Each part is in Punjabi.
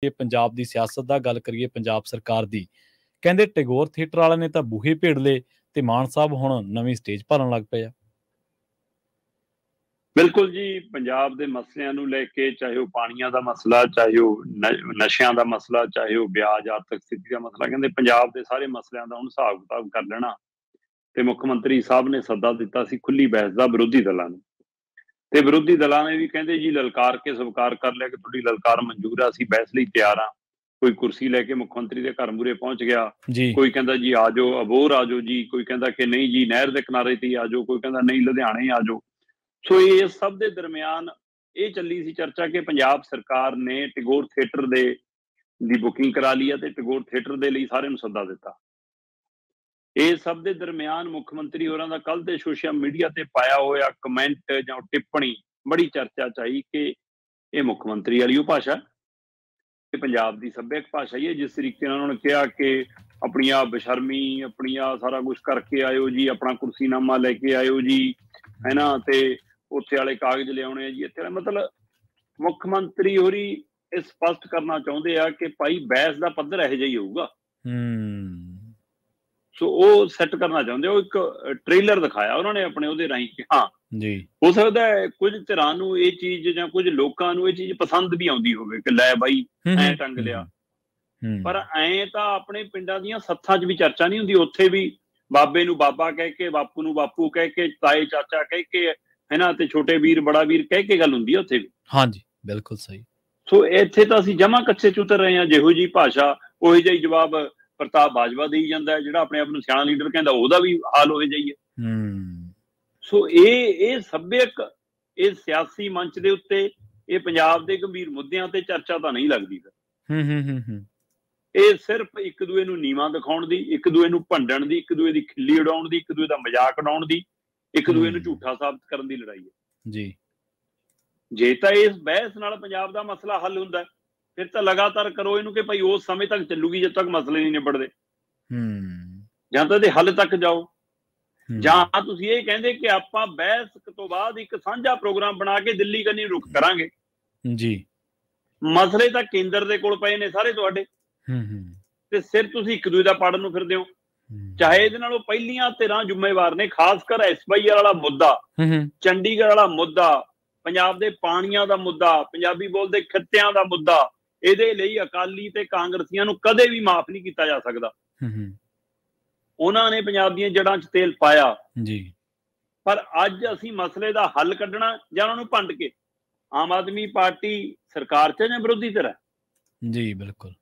ਪੰਜਾਬ ਦੀ ਸਿਆਸਤ ਦਾ ਗੱਲ ਕਰੀਏ ਪੰਜਾਬ ਸਰਕਾਰ ਦੀ, ਕਹਿੰਦੇ ਟੈਗੋਰ ਥੀਏਟਰ ਵਾਲਿਆਂ ਨੇ ਤਾਂ ਬੂਹੇ ਭੇੜ ਲਏ ਤੇ ਮਾਨ ਸਾਹਿਬ ਹੁਣ ਨਵੀਂ ਸਟੇਜ ਭਰਨ ਲੱਗ ਪਏ ਆ। ਬਿਲਕੁਲ ਜੀ, ਪੰਜਾਬ ਦੇ ਮਸਲਿਆਂ ਨੂੰ ਲੈ ਕੇ, ਚਾਹੇ ਉਹ ਪਾਣੀਆਂ ਦਾ ਮਸਲਾ, ਚਾਹੇ ਉਹ ਨਸ਼ਿਆਂ ਦਾ ਮਸਲਾ, ਚਾਹੇ ਉਹ ਵਿਆਜ ਆਰਥਿਕ ਸਥਿਤੀ ਦਾ ਮਸਲਾ, ਕਹਿੰਦੇ ਪੰਜਾਬ ਦੇ ਸਾਰੇ ਮਸਲਿਆਂ ਦਾ ਹੁਣ ਹਿਸਾਬ ਕਿਤਾਬ ਕਰ ਲੈਣਾ। ਤੇ ਮੁੱਖ ਮੰਤਰੀ ਸਾਹਿਬ ਨੇ ਸੱਦਾ ਦਿੱਤਾ ਸੀ ਖੁੱਲੀ ਬਹਿਸ ਦਾ ਵਿਰੋਧੀ ਦਲਾਂ ਨੂੰ, ਤੇ ਵਿਰੋਧੀ ਦਲਾਂ ਨੇ ਵੀ ਕਹਿੰਦੇ ਜੀ ਲਲਕਾਰ ਕੇ ਸਵੀਕਾਰ ਕਰ ਲਿਆ ਕਿ ਤੁਹਾਡੀ ਲਲਕਾਰ ਮਨਜ਼ੂਰ ਆ, ਅਸੀਂ ਬਹਿਸ ਲਈ ਤਿਆਰ ਆ। ਕੋਈ ਕੁਰਸੀ ਲੈ ਕੇ ਮੁੱਖ ਮੰਤਰੀ ਦੇ ਘਰ ਮੂਹਰੇ ਪਹੁੰਚ ਗਿਆ, ਕੋਈ ਕਹਿੰਦਾ ਜੀ ਆ ਜਾਓ ਅਬੋਹਰ ਆ ਜਾਓ ਜੀ, ਕੋਈ ਕਹਿੰਦਾ ਕਿ ਨਹੀਂ ਜੀ ਨਹਿਰ ਦੇ ਕਿਨਾਰੇ ਤੇ ਆ ਜਾਓ, ਕੋਈ ਕਹਿੰਦਾ ਨਹੀਂ ਲੁਧਿਆਣੇ ਆ ਜਾਓ। ਸੋ ਇਸ ਸਭ ਦੇ ਦਰਮਿਆਨ ਇਹ ਚੱਲੀ ਸੀ ਚਰਚਾ ਕਿ ਪੰਜਾਬ ਸਰਕਾਰ ਨੇ ਟੈਗੋਰ ਥੀਏਟਰ ਦੀ ਬੁਕਿੰਗ ਕਰਾ ਲਈ ਹੈ ਤੇ ਟੈਗੋਰ ਥੀਏਟਰ ਦੇ ਲਈ ਸਾਰਿਆਂ ਨੂੰ ਸੱਦਾ ਦਿੱਤਾ। ਇਸ ਸਭ ਦੇ ਦਰਮਿਆਨ ਮੁੱਖ ਮੰਤਰੀ ਹੋਰਾਂ ਦਾ ਕੱਲ੍ਹ ਦੇ ਸੋਸ਼ਲ ਮੀਡੀਆ ਤੇ ਪਾਇਆ ਹੋਇਆ ਕਮੈਂਟ ਜਾਂ ਟਿੱਪਣੀ ਬੜੀ ਚਰਚਾ ਚ ਆਈ ਕਿ ਇਹ ਮੁੱਖ ਮੰਤਰੀ ਵਾਲੀ ਉਹ ਭਾਸ਼ਾ, ਇਹ ਪੰਜਾਬ ਦੀ ਸੱਭਿਅਕ ਭਾਸ਼ਾ ਹੀ ਹੈ। ਜਿਸ ਤਰੀਕੇ ਨਾਲ ਉਹਨਾਂ ਨੇ ਕਿਹਾ ਕਿ ਆਪਣੀਆਂ ਬਸ਼ਰਮੀ, ਆਪਣੀਆਂ ਸਾਰਾ ਕੁਛ ਕਰਕੇ ਆਇਓ ਜੀ, ਆਪਣਾ ਕੁਰਸੀਨਾਮਾ ਲੈ ਕੇ ਆਇਓ ਜੀ, ਹੈ ਨਾ, ਤੇ ਉੱਥੇ ਵਾਲੇ ਕਾਗਜ਼ ਲਿਆਉਣੇ ਆ ਜੀ, ਇੱਥੇ ਮਤਲਬ ਮੁੱਖ ਮੰਤਰੀ ਹੋਰੀ ਇਹ ਸਪਸ਼ਟ ਕਰਨਾ ਚਾਹੁੰਦੇ ਆ ਕਿ ਭਾਈ ਬਹਿਸ ਦਾ ਪੱਧਰ ਇਹੋ ਜਿਹਾ ਹੀ ਹੋਊਗਾ। ਸੋ ਉਹ ਸੈੱਟ ਕਰਨਾ ਚਾਹੁੰਦੇ, ਉਹ ਇੱਕ ਟ੍ਰੇਲਰ ਦਿਖਾਇਆ ਉਹਨਾਂ ਨੇ ਆਪਣੇ ਉਹਦੇ ਰਾਹੀਂ ਕਿ ਹਾਂ ਜੀ ਹੋ ਸਕਦਾ ਹੈ ਕੁਝ ਧਿਰਾਂ ਨੂੰ ਇਹ ਚੀਜ਼ ਜਾਂ ਕੁਝ ਲੋਕਾਂ ਨੂੰ ਇਹ ਚੀਜ਼ ਪਸੰਦ ਵੀ ਆਉਂਦੀ ਹੋਵੇ ਕਿ ਲੈ ਬਾਈ ਐਂ ਟੰਗ ਲਿਆ, ਪਰ ਐਂ ਤਾਂ ਆਪਣੇ ਪਿੰਡਾਂ ਦੀਆਂ ਸੱਥਾਂ 'ਚ ਵੀ ਚਰਚਾ ਨਹੀਂ ਹੁੰਦੀ। ਉੱਥੇ ਵੀ ਬਾਬੇ ਨੂੰ ਬਾਬਾ ਕਹਿ ਕੇ, ਬਾਪੂ ਨੂੰ ਬਾਪੂ ਕਹਿ ਕੇ, ਤਾਏ ਚਾਚਾ ਕਹਿ ਕੇ, ਹੈ ਨਾ, ਤੇ ਛੋਟੇ ਵੀਰ ਬੜਾ ਵੀਰ ਕਹਿ ਕੇ ਗੱਲ ਹੁੰਦੀ ਹੈ ਉੱਥੇ ਵੀ। ਹਾਂਜੀ, ਬਿਲਕੁਲ ਸਹੀ। ਸੋ ਇੱਥੇ ਤਾਂ ਅਸੀਂ ਜਮਾਂ ਕੱਚੇ ਚ ਉਤਰ ਰਹੇ ਹਾਂ। ਜਿਹੋ ਜਿਹੀ ਭਾਸ਼ਾ ਉਹੀ ਜਿਹਾ ਹੀ ਜਵਾਬ ਪ੍ਰਤਾਪ ਬਾਜਵਾ ਦੇਈ ਜਾਂਦਾ ਹੈ, ਜਿਹੜਾ ਆਪਣੇ ਆਪ ਨੂੰ ਸਿਆਣਾ ਲੀਡਰ ਕਹਿੰਦਾ, ਉਹਦਾ ਵੀ ਹਾਲ ਹੋਏ ਜਾਈਏ। ਸੋ ਇਹ ਸੱਭਿਅਕ, ਇਹ ਸਿਆਸੀ ਮੰਚ ਦੇ ਉੱਤੇ ਇਹ ਪੰਜਾਬ ਦੇ ਗੰਭੀਰ ਮੁੱਦਿਆਂ ਤੇ ਚਰਚਾ ਤਾਂ ਨਹੀਂ ਲੱਗਦੀ ਫਿਰ। ਇਹ ਸਿਰਫ ਇੱਕ ਦੂਏ ਨੂੰ ਨੀਵਾਂ ਦਿਖਾਉਣ ਦੀ, ਇੱਕ ਦੂਏ ਨੂੰ ਭੰਡਣ ਦੀ, ਇੱਕ ਦੂਏ ਦੀ ਖਿੱਲੀ ਉਡਾਉਣ ਦੀ, ਇੱਕ ਦੂਏ ਦਾ ਮਜ਼ਾਕ ਉਡਾਉਣ ਦੀ, ਇੱਕ ਦੂਏ ਨੂੰ ਝੂਠਾ ਸਾਬਤ ਕਰਨ ਦੀ ਲੜਾਈ ਹੈ ਜੀ। ਜੇ ਤਾਂ ਇਸ ਬਹਿਸ ਨਾਲ ਪੰਜਾਬ ਦਾ ਮਸਲਾ ਹੱਲ ਹੁੰਦਾ ਫਿਰ ਤਾਂ ਲਗਾਤਾਰ ਕਰੋ ਇਹਨੂੰ ਕਿ ਭਾਈ ਉਸ ਸਮੇਂ ਤੱਕ ਚੱਲੂਗੀ ਜਦ ਤੱਕ ਮਸਲੇ ਨਹੀਂ ਨਿਬੜਦੇ, ਜਾਂ ਤਾਂ ਇਹਦੇ ਹੱਲ ਤੱਕ ਜਾਓ, ਜਾਂ ਤੁਸੀਂ ਇਹ ਕਹਿੰਦੇ ਕਿ ਆਪਾਂ ਬਹਿਸ ਤੋਂ ਬਾਅਦ ਇੱਕ ਸਾਂਝਾ ਪ੍ਰੋਗਰਾਮ ਬਣਾ ਕੇ ਦਿੱਲੀ ਕੰਨੀ ਰੁਖ ਕਰਾਂਗੇ ਜੀ। ਮਸਲੇ ਤਾਂ ਕੇਂਦਰ ਦੇ ਕੋਲ ਪਏ ਨੇ ਸਾਰੇ ਤੁਹਾਡੇ, ਤੇ ਸਿਰ ਤੁਸੀਂ ਇੱਕ ਦੂਜੇ ਦਾ ਪਾੜਨ ਨੂੰ ਫਿਰਦੇ ਹੋ। ਚਾਹੇ ਇਹਦੇ ਨਾਲੋਂ ਪਹਿਲੀਆਂ ਧਿਰਾਂ ਜ਼ਿੰਮੇਵਾਰ ਨੇ, ਖਾਸ ਕਰ SYL ਵਾਲਾ ਮੁੱਦਾ, ਚੰਡੀਗੜ੍ਹ ਵਾਲਾ ਮੁੱਦਾ, ਪੰਜਾਬ ਦੇ ਪਾਣੀਆਂ ਦਾ ਮੁੱਦਾ, ਪੰਜਾਬੀ ਬੋਲਦੇ ਖਿੱਤਿਆਂ ਦਾ ਮੁੱਦਾ, ਇਹਦੇ ਲਈ ਅਕਾਲੀ ਤੇ ਕਾਂਗਰਸੀਆਂ ਨੂੰ ਕਦੇ ਵੀ ਮਾਫ ਨਹੀਂ ਕੀਤਾ ਜਾ ਸਕਦਾ। ਉਹਨਾਂ ਨੇ ਪੰਜਾਬ ਦੀਆਂ ਜੜ੍ਹਾਂ 'ਚ ਤੇਲ ਪਾਇਆ ਜੀ, ਪਰ ਅੱਜ ਅਸੀਂ ਮਸਲੇ ਦਾ ਹੱਲ ਕੱਢਣਾ ਜਾਂ ਉਹਨਾਂ ਨੂੰ ਭੰਡ ਕੇ। ਆਮ ਆਦਮੀ ਪਾਰਟੀ ਸਰਕਾਰ 'ਚ ਜਾਂ ਵਿਰੋਧੀ ਧਿਰ ਹੈ ਜੀ, ਬਿਲਕੁਲ।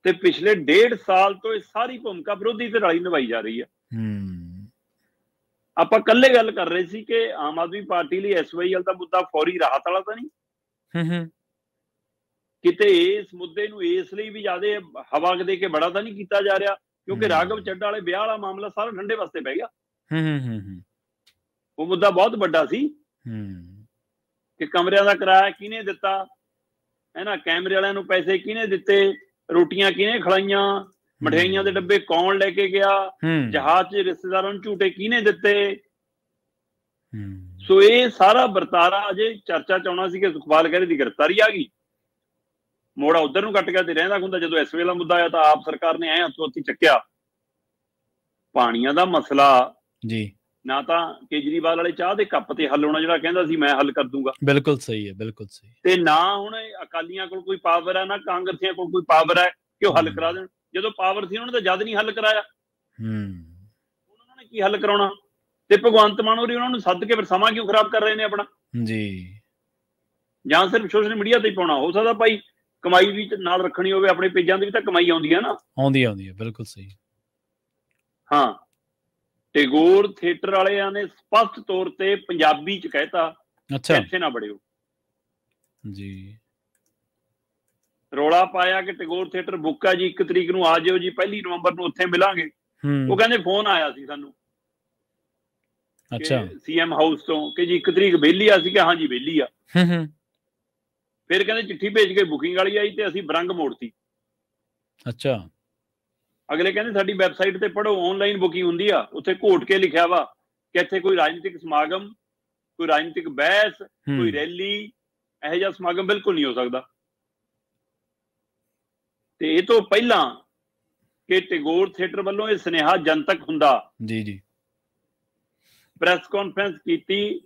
ਤੇ ਪਿਛਲੇ 1.5 ਸਾਲ ਤੋਂ ਇਹ ਸਾਰੀ ਭੂਮਿਕਾ ਵਿਰੋਧੀ ਧਿਰ ਵਾਲੀ ਨਿਭਾਈ ਜਾ ਰਹੀ ਹੈ। ਆਪਾਂ ਇਕੱਲੇ ਗੱਲ ਕਰ ਰਹੇ ਸੀ ਕਿ ਆਮ ਆਦਮੀ ਪਾਰਟੀ ਲਈ SYL ਦਾ ਮੁੱਦਾ ਫੌਰੀ ਰਾਹਤ ਵਾਲਾ ਤਾਂ ਨਹੀਂ, ਕਿਤੇ ਇਸ ਮੁੱਦੇ ਨੂੰ ਇਸ ਲਈ ਵੀ ਜ਼ਿਆਦਾ ਹਵਾ ਦੇ ਕੇ ਬੜਾ ਤਾਂ ਨਹੀਂ ਕੀਤਾ ਜਾ ਰਿਹਾ, ਕਿਉਂਕਿ ਰਾਘਵ ਚੱਡਾ ਵਾਲੇ ਵਿਆਹ ਵਾਲਾ ਮਾਮਲਾ ਸਾਰਾ ਠੰਡੇ ਵਾਸਤੇ ਪੈ ਗਿਆ। ਉਹ ਮੁੱਦਾ ਬਹੁਤ ਵੱਡਾ ਸੀ ਕਿ ਕਮਰਿਆਂ ਦਾ ਕਿਰਾਇਆ ਕਿਹਨੇ ਦਿੱਤਾ, ਹੈ ਨਾ, ਕੈਮਰੇ ਵਾਲਿਆਂ ਨੂੰ ਪੈਸੇ ਕਿਹਨੇ ਦਿੱਤੇ, ਰੋਟੀਆਂ ਕਿਹਨੇ ਖਿਲਾਈਆਂ, ਮਠਿਆਈਆਂ ਦੇ ਡੱਬੇ ਕੌਣ ਲੈ ਕੇ ਗਿਆ, ਜਹਾਜ਼ 'ਚ ਰਿਸ਼ਤੇਦਾਰਾਂ ਨੂੰ ਝੂਟੇ ਕਿਹਨੇ ਦਿੱਤੇ। ਸੋ ਇਹ ਸਾਰਾ ਵਰਤਾਰਾ ਅਜੇ ਚਰਚਾ 'ਚ ਆਉਣਾ ਸੀ ਕਿ ਸੁਖਪਾਲ ਖਹਿਰੇ ਦੀ ਗ੍ਰਿਫਤਾਰੀ ਆ ਗਈ, ਮੋੜਾ ਉਧਰ ਨੂੰ ਕੱਟ ਗਿਆ ਤੇ ਰਹਿੰਦਾ ਹੁੰਦਾ। ਜਦੋਂ SYL ਦਾ ਮੁੱਦਾ ਆਇਆ ਤਾਂ ਆਪ ਸਰਕਾਰ ਨੇ ਹੱਥੋਂ ਹੱਥੀ ਚੱਕਿਆ। ਪਾਣੀਆਂ ਦਾ ਮਸਲਾ ਜੀ ਨਾ ਤਾਂ ਕੇਜਰੀਵਾਲ ਵਾਲੇ ਚਾਹ ਦੇ ਕੱਪ ਤੇ ਹੱਲ ਹੋਣਾ, ਜਿਹੜਾ ਕਹਿੰਦਾ ਸੀ ਮੈਂ ਹੱਲ ਕਰ ਦੂੰਗਾ। ਬਿਲਕੁਲ ਸਹੀ ਹੈ, ਬਿਲਕੁਲ ਸਹੀ। ਤੇ ਨਾ ਹੁਣ ਅਕਾਲੀਆਂ ਕੋਲ ਕੋਈ ਪਾਵਰ ਹੈ, ਨਾ ਕਾਂਗਰਸੀਆਂ ਕੋਲ ਕੋਈ ਪਾਵਰ ਹੈ ਕਿ ਉਹ ਹੱਲ ਕਰਾ ਦੇਣ। ਜਦੋਂ ਪਾਵਰ ਸੀ ਉਹਨਾਂ ਨੇ ਤਾਂ ਜਦ ਨਹੀਂ ਹੱਲ ਕਰਾਇਆ, ਉਹਨਾਂ ਨੇ ਕੀ ਹੱਲ ਕਰਾਉਣਾ। ਤੇ ਭਗਵੰਤ ਮਾਨ ਹੋਰੀ ਉਹਨਾਂ ਨੂੰ ਸੱਦ ਕੇ ਫਿਰ ਸਮਾਂ ਕਿਉਂ ਖਰਾਬ ਕਰ ਰਹੇ ਨੇ ਆਪਣਾ ਜੀ, ਜਾਂ ਸਿਰਫ ਸੋਸ਼ਲ ਮੀਡੀਆ ਤੇ ਹੀ ਪਾਉਣਾ। ਹੋ ਸਕਦਾ ਭਾਈ ਕਮਾਈ ਵੀ ਨਾਲ ਰੱਖਣੀ ਹੋਵੇ, ਆਪਣੇ ਪੇਜਾਂ ਦੀ ਵੀ ਤਾਂ ਕਮਾਈ ਆਉਂਦੀ ਹੈ ਨਾ, ਆਉਂਦੀ ਹੈ, ਬਿਲਕੁਲ ਸਹੀ। ਹਾਂ, ਟੈਗੋਰ ਥੀਏਟਰ ਵਾਲਿਆਂ ਨੇ ਸਪਸ਼ਟ ਤੌਰ ਤੇ ਪੰਜਾਬੀ 'ਚ ਕਹਿਤਾ ਇੱਥੇ ਨਾ ਬੜਿਓ ਜੀ। ਰੌਲਾ ਪਾਇਆ ਕਿ ਟੈਗੋਰ ਥੀਏਟਰ ਬੁੱਕ ਆ ਜੀ, 1 ਤਰੀਕ ਨੂੰ ਆ ਜਾਇਓ ਜੀ, 1 ਨਵੰਬਰ ਨੂੰ ਉੱਥੇ ਮਿਲਾਂਗੇ। ਉਹ ਕਹਿੰਦੇ ਫੋਨ ਆਇਆ ਸੀ ਸਾਨੂੰ CM ਹਾਊਸ ਤੋਂ ਕਿ ਜੀ 1 ਤਰੀਕ ਵਿਹਲੀ ਆ। ਅਸੀਂ ਕਿਹਾ ਹਾਂਜੀ ਵਿਹਲੀ ਆ। ਫਿਰ ਕਹਿੰਦੇ ਚਿੱਠੀ ਭੇਜ ਕੇ ਬੁਕਿੰਗ ਵਾਲੀ ਆਈ ਤੇ ਅਸੀਂ ਬਰੰਗ ਮੋੜਤੀ। ਅਗਲੇ ਕਹਿੰਦੇ ਸਾਡੀ ਵੈਬਸਾਈਟ ਤੇ ਪੜ੍ਹੋ, ਆਨਲਾਈਨ ਬੁਕਿੰਗ ਹੁੰਦੀ ਆ, ਉੱਥੇ ਘੋਟ ਕੇ ਲਿਖਿਆ ਵਾ ਕਿ ਇੱਥੇ ਕੋਈ ਰਾਜਨੀਤਿਕ ਸਮਾਗਮ, ਕੋਈ ਰਾਜਨੀਤਿਕ ਬਹਿਸ, ਕੋਈ ਰੈਲੀ, ਇਹੋ ਜਿਹਾ ਸਮਾਗਮ ਬਿਲਕੁਲ ਨਹੀਂ ਹੋ ਸਕਦਾ। ਤੇ ਇਹ ਤੋਂ ਪਹਿਲਾਂ ਕਿ ਟੈਗੋਰ ਥੀਏਟਰ ਵੱਲੋਂ ਇਹ ਸੁਨੇਹਾ ਜਨਤਕ ਹੁੰਦਾ, ਜੀ ਪ੍ਰੈਸ ਕਾਨਫਰੰਸ ਕੀਤੀ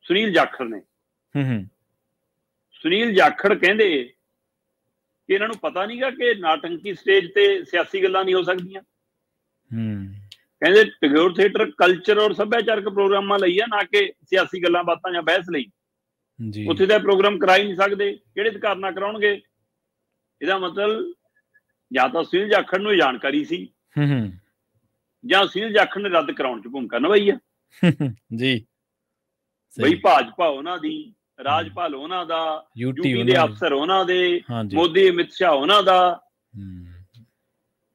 ਸੁਨੀਲ ਜਾਖੜ ਨੇ। ਸੁਨੀਲ ਜਾਖੜ ਕਹਿੰਦੇ ਕਿ ਇਹਨਾਂ ਨੂੰ ਪਤਾ ਨਹੀਂਗਾ ਕਿ ਨਾਟੰਕੀ ਸਟੇਜ ਤੇ ਸਿਆਸੀ ਗੱਲਾਂ ਨਹੀਂ ਹੋ ਸਕਦੀਆਂ। ਕਹਿੰਦੇ ਟੈਗੋਰ ਥੀਏਟਰ ਕਲਚਰ ਔਰ ਸੱਭਿਆਚਾਰਕ ਪ੍ਰੋਗਰਾਮਾਂ ਲਈ ਆ, ਨਾ ਕਿ ਸਿਆਸੀ ਗੱਲਾਂ ਬਾਤਾਂ ਜਾਂ ਬਹਿਸ ਲਈ। ਉੱਥੇ ਦਾ ਪ੍ਰੋਗਰਾਮ ਕਰਾ ਹੀ ਨਹੀਂ ਸਕਦੇ, ਕਿਹੜੇ ਅਧਿਕਾਰ ਨਾਲ ਕਰਾਉਣਗੇ? ਇਹਦਾ ਮਤਲਬ ਜਾਂ ਤਾਂ ਸੁਨੀਲ ਜਾਖੜ ਨੂੰ ਜਾਣਕਾਰੀ ਸੀ ਜਾਂ ਸੁਨੀਲ ਜਾਖੜ ਨੇ ਰੱਦ ਕਰਾਉਣ 'ਚ ਭੂਮਿਕਾ ਨਿਭਾਈ ਆ। ਜੀ ਬਈ ਭਾਜਪਾ ਉਹਨਾਂ ਦੀ, ਰਾਜਪਾਲ ਉਹਨਾਂ ਦਾ, ਯੂਪੀ ਦੇ ਅਫਸਰ ਉਹਨਾਂ ਦੇ, ਮੋਦੀ ਅਮਿਤ ਸ਼ਾਹ ਉਹਨਾਂ ਦਾ।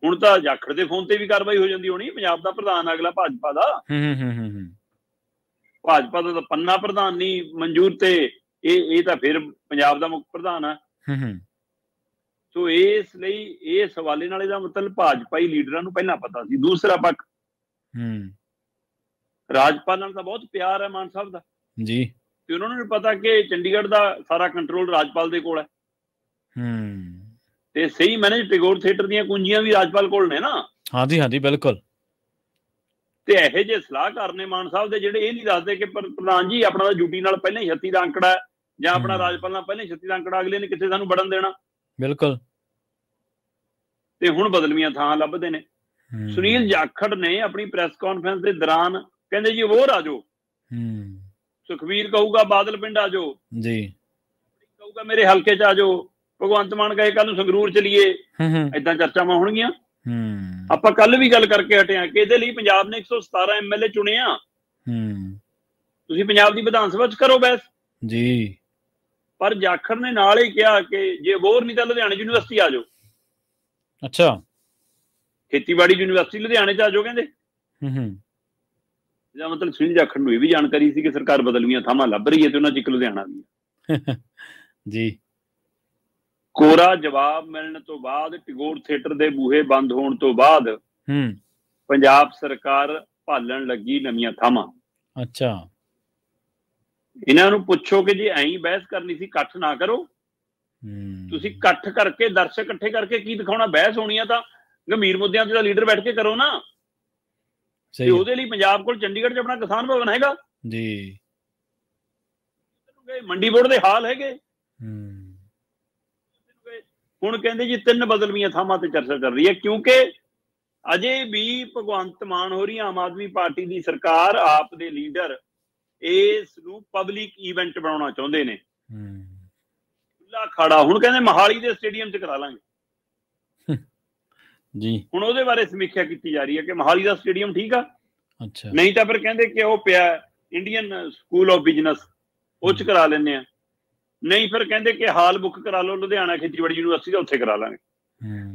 ਹੁਣ ਤਾਂ ਜਾਖੜ ਦੇ ਫੋਨ ਤੇ ਵੀ ਕਾਰਵਾਈ ਹੋ ਜਾਂਦੀ ਹੋਣੀ। ਪੰਜਾਬ ਦਾ ਪ੍ਰਧਾਨ ਅਗਲਾ ਭਾਜਪਾ ਦਾ, ਭਾਜਪਾ ਦਾ ਤਾਂ ਪੰਨਾ ਪ੍ਰਧਾਨ ਨਹੀਂ ਮਨਜ਼ੂਰ, ਤੇ ਇਹ ਤਾਂ ਫਿਰ ਪੰਜਾਬ ਦਾ ਮੁੱਖ ਪ੍ਰਧਾਨ ਆ। ਸੋ ਇਸ ਲਈ ਇਸ ਹਵਾਲੇ ਨਾਲ ਇਹਦਾ ਮਤਲਬ ਭਾਜਪਾਈ ਲੀਡਰਾਂ ਨੂੰ ਪਹਿਲਾਂ ਪਤਾ ਸੀ। ਦੂਸਰਾ ਪੱਖ, ਰਾਜਪਾਲ ਨਾਲ ਤਾਂ ਬਹੁਤ ਪਿਆਰ ਹੈ ਮਾਨ ਸਾਹਿਬ ਦਾ ਜੀ, ਤੇ ਉਹਨਾਂ ਨੂੰ ਵੀ ਪਤਾ ਕਿ ਚੰਡੀਗੜ੍ਹ ਦਾ ਸਾਰਾ ਕੰਟਰੋਲ ਰਾਜਪਾਲ ਦੇ ਕੋਲ ਹੈ। ਤੇ ਸਹੀ ਮੈਨੇਜ ਟੈਗੋਰ ਥੀਏਟਰ ਦੀਆਂ ਕੁੰਜੀਆਂ ਵੀ ਰਾਜਪਾਲ ਕੋਲ ਨੇ ਨਾ। ਹਾਂਜੀ ਬਿਲਕੁਲ। ਤੇ ਇਹੋ ਜਿਹੇ ਸਲਾਹਕਾਰ ਨੇ ਮਾਨ ਸਾਹਿਬ ਦੇ, ਜਿਹੜੇ ਇਹ ਨਹੀਂ ਦੱਸਦੇ ਕਿ ਪ੍ਰਧਾਨ ਜੀ ਆਪਣਾ ਤਾਂ ਡਿਊਟੀ ਨਾਲ ਪਹਿਲਾਂ ਹੀ 36 ਦਾ ਅੰਕੜਾ ਹੈ, ਜਾਂ ਆਪਣਾ ਰਾਜਪਾਲ ਨਾਲ ਪਹਿਲਾਂ ਹੀ 36 ਦਾ ਅੰਕੜਾ, ਅਗਲੇ ਨੇ ਕਿੱਥੇ ਸਾਨੂੰ ਵੜਨ ਦੇਣਾ। ਬਿਲਕੁਲ। ਤੇ ਹੁਣ ਬਦਲਵੀਆਂ ਥਾਂ ਲੱਭਦੇ ਨੇ। ਸੁਨੀਲ ਜਾਖੜ ਨੇ ਆਪਣੀ ਪ੍ਰੈਸ ਕਾਨਫਰੰਸ ਦੇ ਦੌਰਾਨ ਕਹਿੰਦੇ ਜੀ ਹੋਰ ਆ ਜਾਓ, ਸੁਖਵੀਰ ਕਹੂਗਾ ਬਾਦਲ ਪਿੰਡ ਆ ਜਾਓ, ਜੀ ਕਹੂਗਾ ਮੇਰੇ ਹਲਕੇ 'ਚ ਆ ਜਾਓ, ਭਗਵੰਤ ਮਾਨ ਕਹੇ ਕੱਲ ਨੂੰ ਸੰਗਰੂਰ ਚਲੀਏ, ਏਦਾਂ ਚਰਚਾਵਾਂ ਹੋਣਗੀਆਂ। ਆਪਾਂ ਕੱਲ ਵੀ ਗੱਲ ਕਰਕੇ ਹਟੇ ਆ ਕਿ ਇਹਦੇ ਲਈ ਪੰਜਾਬ ਨੇ 117 MLA ਚੁਣੇ ਆ। ਤੁਸੀਂ ਪੰਜਾਬ ਦੀ ਵਿਧਾਨ ਸਭਾ 'ਚ ਕਰੋ ਬਹਿਸ ਜੀ। ਪਰ ਜਾਖੜ ਨੇ ਨਾਲ ਹੀ ਕਿਹਾ ਕਿ ਜੇ ਹੋਰ ਨਹੀਂ ਤਾਂ ਲੁਧਿਆਣੇ ਯੂਨੀਵਰਸਿਟੀ ਆ ਜਾਓ। ਅੱਛਾ, ਖੇਤੀਬਾੜੀ ਯੂਨੀਵਰਸਿਟੀ ਲੁਧਿਆਣੇ 'ਚ ਆ ਜਾਓ ਕਹਿੰਦੇ। ਇਹਦਾ ਮਤਲਬ ਸੁਨੀਲ ਜਾਖੜ ਨੂੰ ਇਹ ਵੀ ਜਾਣਕਾਰੀ ਸੀ ਕਿ ਸਰਕਾਰ ਬਦਲਵੀਆਂ ਥਾਵਾਂ ਲੱਭ ਰਹੀ ਹੈ ਤੇ ਉਹਨਾਂ 'ਚ ਇੱਕ ਲੁਧਿਆਣਾ ਵੀ ਹੈ ਜੀ। ਕੋਰਾ ਜਵਾਬ ਮਿਲਣ ਤੋਂ ਬਾਅਦ, ਟੈਗੋਰ ਥੀਏਟਰ ਦੇ ਬੂਹੇ ਬੰਦ ਹੋਣ ਤੋਂ ਬਾਅਦ ਪੰਜਾਬ ਸਰਕਾਰ ਭਾਲਣ ਲੱਗੀ ਨਵੀਆਂ ਥਾਵਾਂ। ਅੱਛਾ, ਇਹਨਾਂ ਨੂੰ ਪੁੱਛੋ ਕਿ ਜੇ ਐਂ ਬਹਿਸ ਕਰਨੀ ਸੀ ਇਕੱਠ ਨਾ ਕਰੋ। ਤੁਸੀਂ ਇਕੱਠ ਕਰਕੇ, ਦਰਸ਼ਕ ਇਕੱਠੇ ਕਰਕੇ ਕੀ ਦਿਖਾਉਣਾ? ਬਹਿਸ ਹੋਣੀ ਆ ਤਾਂ ਗੰਭੀਰ ਮੁੱਦਿਆਂ ਤੇ ਲੀਡਰ ਬੈਠ ਕੇ ਕਰੋ ਨਾ। ਤੇ ਉਹਦੇ ਲਈ ਪੰਜਾਬ ਕੋਲ ਚੰਡੀਗੜ੍ਹ 'ਚ ਆਪਣਾ ਕਿਸਾਨ ਭਵਨ ਹੈਗਾ ਜੀ, ਮੰਡੀ ਬੋਰਡ ਦੇ ਹਾਲ ਹੈਗੇ। ਹੁਣ ਕਹਿੰਦੇ ਜੀ 3 ਬਦਲਵੀਆਂ ਥਾਵਾਂ ਤੇ ਚਰਚਾ ਚੱਲ ਰਹੀ ਹੈ, ਕਿਉਂਕਿ ਅਜੇ ਵੀ ਭਗਵੰਤ ਮਾਨ ਹੋ ਰਹੀ ਆਮ ਆਦਮੀ ਪਾਰਟੀ ਦੀ ਸਰਕਾਰ, ਆਪ ਦੇ ਲੀਡਰ ਇਸ ਨੂੰ ਪਬਲਿਕ ਇਵੈਂਟ ਬਣਾਉਣਾ ਚਾਹੁੰਦੇ ਨੇ। ਖੁੱਲਾ ਅਖਾੜਾ ਹੁਣ ਕਹਿੰਦੇ ਮੋਹਾਲੀ ਦੇ ਸਟੇਡੀਅਮ 'ਚ ਕਰਾ ਲਾਂਗੇ ਜੀ। ਹੁਣ ਉਹਦੇ ਬਾਰੇ ਸਮੀਖਿਆ ਕੀਤੀ ਜਾ ਰਹੀ ਹੈ ਕਿ ਮੋਹਾਲੀ ਦਾ ਸਟੇਡੀਅਮ ਠੀਕ ਆ, ਅੱਛਾ ਨਹੀਂ ਤਾਂ ਫਿਰ ਕਹਿੰਦੇ ਕਿ ਉਹ ਪਿਆ ਇੰਡੀਅਨ ਸਕੂਲ ਆਫ ਬਿਜ਼ਨਸ, ਉਹ 'ਚ ਕਰਾ ਲੈਂਦੇ ਆ। ਨਹੀਂ ਫਿਰ ਕਹਿੰਦੇ ਕਿ ਹਾਲ ਬੁੱਕ ਕਰਾ ਲਓ ਲੁਧਿਆਣਾ ਖੇਤੀਬਾੜੀ ਯੂਨੀਵਰਸਿਟੀ ਦਾ, ਉੱਥੇ ਕਰਾ ਲਾਂਗੇ।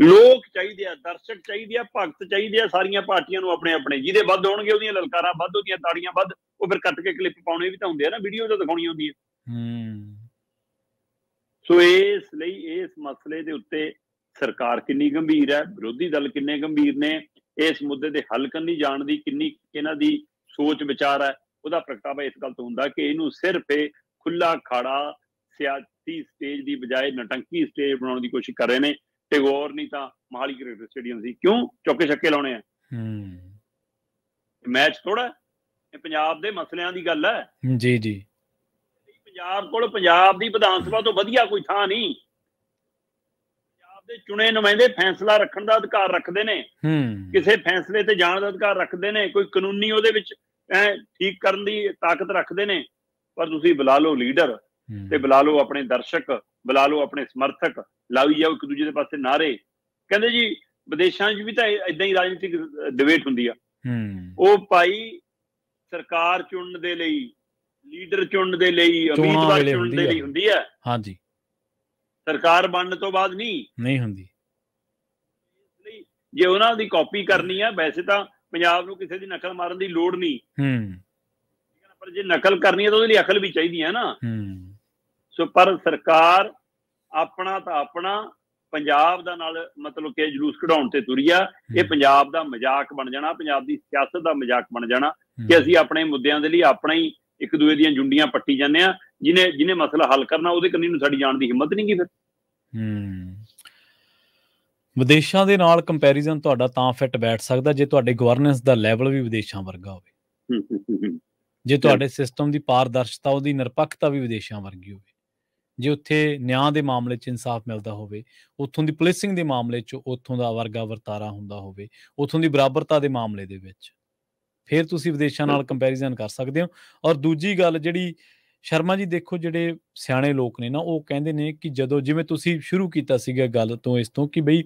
ਲੋਕ ਚਾਹੀਦੇ ਆ, ਦਰਸ਼ਕ ਚਾਹੀਦੇ ਆ, ਭਗਤ ਚਾਹੀਦੇ ਆ ਸਾਰੀਆਂ ਪਾਰਟੀਆਂ ਨੂੰ ਆਪਣੇ ਆਪਣੇ। ਜਿਹਦੇ ਵੱਧ ਹੋਣਗੇ ਉਹਦੀਆਂ ਲਲਕਾਰਾਂ ਵੱਧ, ਉਹਦੀਆਂ ਤਾੜੀਆਂ ਵੱਧ। ਉਹ ਫਿਰ ਕੱਟ ਕੇ ਕਲਿੱਪ ਪਾਉਣੇ ਵੀ ਤਾਂ ਹੁੰਦੇ ਆ ਨਾ, ਵੀਡੀਓ ਤਾਂ ਦਿਖਾਉਣੀ ਹੁੰਦੀ ਹੈ। ਸੋ ਇਸ ਲਈ ਇਸ ਮਸਲੇ ਦੇ ਉੱਤੇ ਸਰਕਾਰ ਕਿੰਨੀ ਗੰਭੀਰ ਹੈ, ਵਿਰੋਧੀ ਦਲ ਕਿੰਨੇ ਗੰਭੀਰ ਨੇ, ਇਸ ਮੁੱਦੇ ਦੇ ਹੱਲ ਕਰਨੀ ਜਾਣ ਦੀ ਕਿੰਨੀ ਇਹਨਾਂ ਦੀ ਸੋਚ ਵਿਚਾਰ ਹੈ, ਉਹਦਾ ਪ੍ਰਗਟਾਵਾ ਇਸ ਗੱਲ ਤੋਂ ਹੁੰਦਾ ਕਿ ਇਹਨੂੰ ਸਿਰਫ ਇਹ ਖੁੱਲਾ ਅਖਾੜਾ ਸਿਆਸੀ ਸਟੇਜ ਦੀ ਬਜਾਏ ਨਟੰਕੀ ਸਟੇਜ ਬਣਾਉਣ ਦੀ ਕੋਸ਼ਿਸ਼ ਕਰ ਰਹੇ ਨੇ। ਟੈਗੋਰ ਨਹੀਂ ਤਾਂ ਮੋਹਾਲੀ ਕ੍ਰਿਕਟ ਸਟੇਡੀਅਮ ਸੀ, ਕਿਉਂ ਚੌਕੇ ਛੱਕੇ ਲਾਉਣੇ ਆ? ਮੈਚ ਥੋੜਾ, ਇਹ ਪੰਜਾਬ ਦੇ ਮਸਲਿਆਂ ਦੀ ਗੱਲ ਹੈ ਜੀ ਜੀ। ਪੰਜਾਬ ਕੋਲ ਪੰਜਾਬ ਦੀ ਵਿਧਾਨ ਸਭਾ ਤੋਂ ਵਧੀਆ ਕੋਈ ਥਾਂ ਨਹੀਂ। ਪੰਜਾਬ ਦੇ ਚੁਣੇ ਨੁਮਾਇੰਦੇ ਫੈਸਲਾ ਰੱਖਣ ਦਾ ਅਧਿਕਾਰ ਰੱਖਦੇ ਨੇ, ਕਿਸੇ ਫੈਸਲੇ ਤੇ ਜਾਣ ਦਾ ਅਧਿਕਾਰ ਰੱਖਦੇ ਨੇ, ਕੋਈ ਕਾਨੂੰਨੀ ਉਹਦੇ ਵਿੱਚ ਠੀਕ ਕਰਨ ਦੀ ਤਾਕਤ ਰੱਖਦੇ ਨੇ। ਪਰ ਤੁਸੀਂ ਬੁਲਾ ਲਓ ਲੀਡਰ ਤੇ ਬੁਲਾ ਲਓ ਆਪਣੇ ਦਰਸ਼ਕ, ਬੁਲਾ ਲਓ ਆਪਣੇ ਸਮਰਥਕ, ਲਾਈ ਜਾਓ ਇੱਕ ਦੂਜੇ ਦੇ ਪਾਸੇ ਨਾਰੇ। ਕਹਿੰਦੇ ਜੀ ਵਿਦੇਸ਼ਾਂ 'ਚ ਵੀ ਤਾਂ ਏਦਾਂ ਹੀ ਰਾਜਨੀਤਿਕ ਡਿਬੇਟ ਹੁੰਦੀ ਆ। ਉਹ ਭਾਈ ਸਰਕਾਰ ਚੁਣਨ ਦੇ ਲਈ, ਲੀਡਰ ਚੁਣਨ ਦੇ ਲਈ, ਉਮੀਦਵਾਰ ਚੁਣਨ ਦੇ ਲਈ ਹੁੰਦੀ ਹੈ। ਹਾਂਜੀ, ਸਰਕਾਰ ਬਣਨ ਤੋਂ ਬਾਅਦ ਨਹੀਂ ਹੁੰਦੀ। ਜੇ ਉਹਨਾਂ ਦੀ ਕਾਪੀ ਕਰਨੀ ਆ, ਵੈਸੇ ਤਾਂ ਪੰਜਾਬ ਨੂੰ ਕਿਸੇ ਦੀ ਨਕਲ ਮਾਰਨ ਦੀ ਲੋੜ ਨਹੀਂ, ਪਰ ਜੇ ਨਕਲ ਕਰਨੀ ਹੈ ਤਾਂ ਉਹਦੇ ਲਈ ਅਕਲ ਵੀ ਚਾਹੀਦੀ ਹੈ ਨਾ। ਸੋ ਪਰ ਸਰਕਾਰ ਆਪਣਾ ਤਾਂ ਆਪਣਾ ਪੰਜਾਬ ਦਾ ਨਾਲ ਮਤਲਬ ਕਿ ਜਲੂਸ ਕਢਾਉਣ ਤੇ ਤੁਰੀ ਆ। ਇਹ ਪੰਜਾਬ ਦਾ ਮਜ਼ਾਕ ਬਣ ਜਾਣਾ, ਪੰਜਾਬ ਦੀ ਸਿਆਸਤ ਦਾ ਮਜ਼ਾਕ ਬਣ ਜਾਣਾ ਕਿ ਅਸੀਂ ਆਪਣੇ ਮੁੱਦਿਆਂ ਦੇ ਲਈ ਆਪਣਾ ਹੀ ਇੱਕ ਦੂਏ ਦੀਆਂ ਜੁੰਡੀਆਂ ਪੱਟੀ ਜਾਂਦੇ ਆ। ਜਿਹਨੇ ਮਸਲਾ ਹੱਲ ਕਰਨਾ ਉਹਦੇ ਕੰਨੀ ਨੂੰ ਸਾਡੀ ਜਾਣ ਦੀ ਹਿੰਮਤ ਨਹੀਂ ਗੀ ਫਿਰ। ਵਿਦੇਸ਼ਾਂ ਦੇ ਨਾਲ ਕੰਪੈਰੀਜ਼ਨ ਤੁਹਾਡਾ ਤਾਂ ਫਿੱਟ ਬੈਠ ਸਕਦਾ ਜੇ ਤੁਹਾਡੇ ਗਵਰਨੈਂਸ ਦਾ ਲੈਵਲ ਵੀ ਵਿਦੇਸ਼ਾਂ ਵਰਗਾ ਹੋਵੇ, ਜੇ ਤੁਹਾਡੇ ਸਿਸਟਮ ਦੀ ਪਾਰਦਰਸ਼ਤਾ, ਉਹਦੀ ਨਿਰਪੱਖਤਾ ਵੀ ਵਿਦੇਸ਼ਾਂ ਵਰਗੀ ਹੋਵੇ, ਜੇ ਉੱਥੇ ਨਿਆਂ ਦੇ ਮਾਮਲੇ 'ਚ ਇਨਸਾਫ ਮਿਲਦਾ ਹੋਵੇ, ਉੱਥੋਂ ਦੀ ਪੁਲਿਸਿੰਗ ਦੇ ਮਾਮਲੇ 'ਚ ਉੱਥੋਂ ਦਾ ਵਰਗਾ ਵਰਤਾਰਾ ਹੁੰਦਾ ਹੋਵੇ, ਉੱਥੋਂ ਦੀ ਬਰਾਬਰਤਾ ਦੇ ਮਾਮਲੇ ਦੇ ਵਿੱਚ, ਫਿਰ ਤੁਸੀਂ ਵਿਦੇਸ਼ਾਂ ਨਾਲ ਕੰਪੈਰੀਜ਼ਨ ਕਰ ਸਕਦੇ ਹੋ। ਔਰ ਦੂਜੀ ਗੱਲ ਜਿਹੜੀ ਸ਼ਰਮਾ ਜੀ, ਦੇਖੋ ਜਿਹੜੇ ਸਿਆਣੇ ਲੋਕ ਨੇ ਨਾ, ਉਹ ਕਹਿੰਦੇ ਨੇ ਕਿ ਜਦੋਂ, ਜਿਵੇਂ ਤੁਸੀਂ ਸ਼ੁਰੂ ਕੀਤਾ ਸੀਗਾ ਗੱਲ ਤੋਂ, ਇਸ ਤੋਂ ਕਿ ਬਈ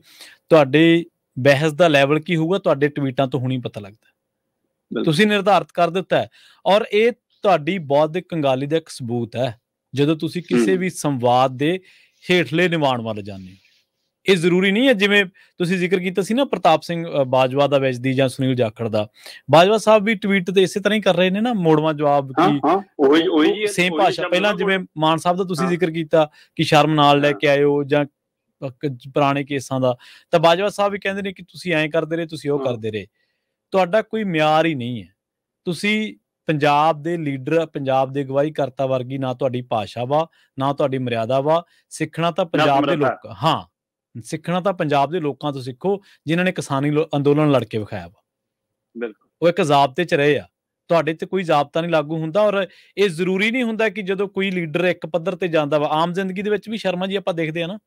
ਤੁਹਾਡੇ ਬਹਿਸ ਦਾ ਲੈਵਲ ਕੀ ਹੋਊਗਾ, ਤੁਹਾਡੇ ਟਵੀਟਾਂ ਤੋਂ ਹੁਣੀ ਪਤਾ ਲੱਗਦਾ, ਤੁਸੀਂ ਨਿਰਧਾਰਿਤ ਕਰ ਦਿੱਤਾ। ਔਰ ਇਹ ਤੁਹਾਡੀ ਬੌਧਿਕ ਕੰਗਾਲੀ ਦਾ ਇੱਕ ਸਬੂਤ ਹੈ ਜਦੋਂ ਤੁਸੀਂ ਕਿਸੇ ਵੀ ਸੰਵਾਦ ਦੇ ਹੇਠਲੇ ਨਿਵਾਣ ਵੱਲ ਜਾਂਦੇ ਹੋ। ਇਹ ਜ਼ਰੂਰੀ ਨਹੀਂ ਹੈ, ਜਿਵੇਂ ਤੁਸੀਂ ਜ਼ਿਕਰ ਕੀਤਾ ਸੀ ਨਾ ਪ੍ਰਤਾਪ ਸਿੰਘ ਬਾਜਵਾ ਦਾ ਵਿੱਚ ਦੀ ਜਾਂ ਸੁਨੀਲ ਜਾਖੜ ਦਾ, ਬਾਜਵਾ ਸਾਹਿਬ ਵੀ ਟਵੀਟ ਤੇ ਇਸੇ ਤਰ੍ਹਾਂ ਹੀ ਕਰ ਰਹੇ ਨੇ ਨਾ, ਮੋੜਵਾਂ ਜਵਾਬ ਕੀ ਸੇਮ ਭਾਸ਼ਾ। ਪਹਿਲਾਂ ਜਿਵੇਂ ਮਾਨ ਸਾਹਿਬ ਦਾ ਤੁਸੀਂ ਜ਼ਿਕਰ ਕੀਤਾ ਕਿ ਸ਼ਰਮ ਨਾਲ ਲੈ ਕੇ ਆਇਓ ਜਾਂ ਪੁਰਾਣੇ ਕੇਸਾਂ ਦਾ, ਤਾਂ ਬਾਜਵਾ ਸਾਹਿਬ ਵੀ ਕਹਿੰਦੇ ਨੇ ਕਿ ਤੁਸੀਂ ਐਂ ਕਰਦੇ ਰਹੇ, ਤੁਸੀਂ ਉਹ ਕਰਦੇ ਰਹੇ। ਤੁਹਾਡਾ ਕੋਈ ਮਿਆਰ ਹੀ ਨਹੀਂ ਹੈ। ਤੁਸੀਂ ਪੰਜਾਬ ਦੇ ਲੀਡਰ, ਪੰਜਾਬ ਦੇ ਅਗਵਾਈ ਕਰਤਾ ਵਰਗੀ ਨਾ ਤੁਹਾਡੀ ਭਾਸ਼ਾ ਵਾ, ਨਾ ਤੁਹਾਡੀ ਮਰਿਆਦਾ ਵਾ। ਸਿੱਖਣਾ ਤਾਂ ਪੰਜਾਬ ਦੇ ਲੋਕ, ਹਾਂ, ਸਿੱਖਣਾ ਤਾਂ ਪੰਜਾਬ ਦੇ ਲੋਕਾਂ ਤੋਂ ਸਿੱਖੋ ਜਿਨ੍ਹਾਂ ਨੇ ਕਿਸਾਨੀ ਅੰਦੋਲਨ ਲੜ ਕੇ ਵਿਖਾਇਆ ਵਾ। ਉਹ ਇੱਕ ਜ਼ਾਬਤੇ 'ਚ ਰਹੇ ਆ, ਤੁਹਾਡੇ ਤੇ ਕੋਈ ਜ਼ਾਬਤਾ ਨਹੀਂ ਲਾਗੂ ਹੁੰਦਾ। ਔਰ ਇਹ ਜ਼ਰੂਰੀ ਨਹੀਂ ਹੁੰਦਾ ਕਿ ਜਦੋਂ ਕੋਈ ਲੀਡਰ ਇੱਕ ਪੱਧਰ ਤੇ ਜਾਂਦਾ ਵਾ, ਆਮ ਜ਼ਿੰਦਗੀ ਦੇ ਵਿੱਚ ਵੀ ਸ਼ਰਮਾ ਜੀ ਆਪਾਂ ਦੇਖਦੇ ਆ ਨਾ,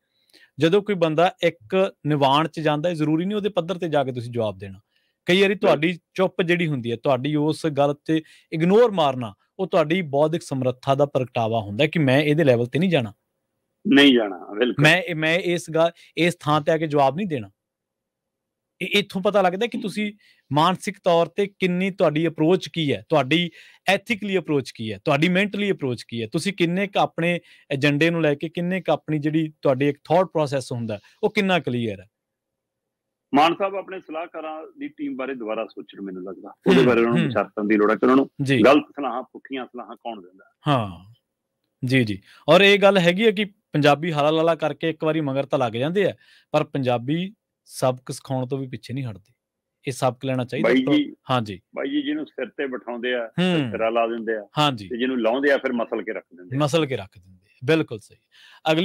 ਜਦੋਂ ਕੋਈ ਬੰਦਾ ਇੱਕ ਨਿਵਾਣ 'ਚ ਜਾਂਦਾ, ਜ਼ਰੂਰੀ ਨਹੀਂ ਉਹਦੇ ਪੱਧਰ ਤੇ ਜਾ ਕੇ ਤੁਸੀਂ ਜਵਾਬ ਦੇਣਾ। ਕਈ ਵਾਰੀ ਤੁਹਾਡੀ ਚੁੱਪ ਜਿਹੜੀ ਹੁੰਦੀ ਹੈ, ਤੁਹਾਡੀ ਉਸ ਗੱਲ ਤੇ ਇਗਨੋਰ ਮਾਰਨਾ, ਉਹ ਤੁਹਾਡੀ ਬੌਧਿਕ ਸਮਰੱਥਾ ਦਾ ਪ੍ਰਗਟਾਵਾ ਹੁੰਦਾ ਕਿ ਮੈਂ ਇਹਦੇ ਲੈਵਲ ਤੇ ਨਹੀਂ ਜਾਣਾ, ਮੈਂ ਇਸ ਥਾਂ ਤੇ ਆ ਕੇ ਜਵਾਬ ਨਹੀਂ ਦੇਣਾ। ਇੱਥੋਂ ਪਤਾ ਲੱਗਦਾ ਕਿ ਤੁਸੀਂ ਮਾਨਸਿਕ ਤੌਰ ਤੇ ਕਿੰਨੀ, ਤੁਹਾਡੀ ਅਪਰੋਚ ਕੀ ਹੈ, ਤੁਹਾਡੀ ਐਥਿਕਲੀ ਅਪਰੋਚ ਕੀ ਹੈ, ਤੁਹਾਡੀ ਮੈਂਟਲੀ ਅਪਰੋਚ ਕੀ ਹੈ, ਤੁਸੀਂ ਕਿੰਨੇ ਕੁ ਆਪਣੇ ਏਜੰਡੇ ਨੂੰ ਲੈ ਕੇ, ਕਿੰਨੇ ਕੁ ਆਪਣੀ ਜਿਹੜੀ ਤੁਹਾਡੀ ਇੱਕ ਥੌਟ ਪ੍ਰੋਸੈਸ ਹੁੰਦਾ, ਉਹ ਕਿੰਨਾ ਕਲੀਅਰ ਹੈ। ਮਾਨ ਸਾਹਿਬ ਆਪਣੇ ਸਲਾਹਕਾਰਾਂ ਦੀ ਟੀਮ ਬਾਰੇ ਦੁਬਾਰਾ ਸੋਚਣ, ਮੈਨੂੰ ਲੱਗਦਾ ਉਹਦੇ ਬਾਰੇ ਉਹਨਾਂ ਨੂੰ ਵਿਚਾਰ ਕਰਨ ਦੀ ਲੋੜ ਹੈ ਕਿ ਉਹਨਾਂ ਨੂੰ ਗਲਤ ਸਲਾਹਾਂ, ਪੁੱਠੀਆਂ ਸਲਾਹਾਂ ਕੌਣ ਦਿੰਦਾ। ਹਾਂ ਜੀ। ਔਰ ਇਹ ਗੱਲ ਹੈਗੀ ਹੈ ਕਿ ਪੰਜਾਬੀ ਹਾਲਾ ਲਾਲਾ ਕਰਕੇ ਇੱਕ ਵਾਰੀ ਮਗਰ ਤਾਂ ਲੱਗ ਜਾਂਦੇ ਆ, ਪਰ ਪੰਜਾਬੀ ਸਬਕ ਸਿਖਾਉਣ ਤੋਂ ਵੀ ਪਿੱਛੇ ਨਹੀਂ ਹਟਦੇ। ਇਹ ਸਬਕ ਲੈਣਾ ਚਾਹੀਦਾ। ਹਾਂਜੀ ਬਾਈ ਜੀ, ਜਿਹਨੂੰ ਸਿਰ ਤੇ ਬਿਠਾਉਂਦੇ ਆ ਸਿਰਾ ਲਾ ਦਿੰਦੇ ਆ, ਹਾਂਜੀ, ਤੇ ਜਿਹਨੂੰ ਲਾਉਂਦੇ ਆ ਫਿਰ ਮਸਲ ਕੇ ਰੱਖ ਦਿੰਦੇ। ਬਿਲਕੁਲ ਸਹੀ। ਅਗਲੀ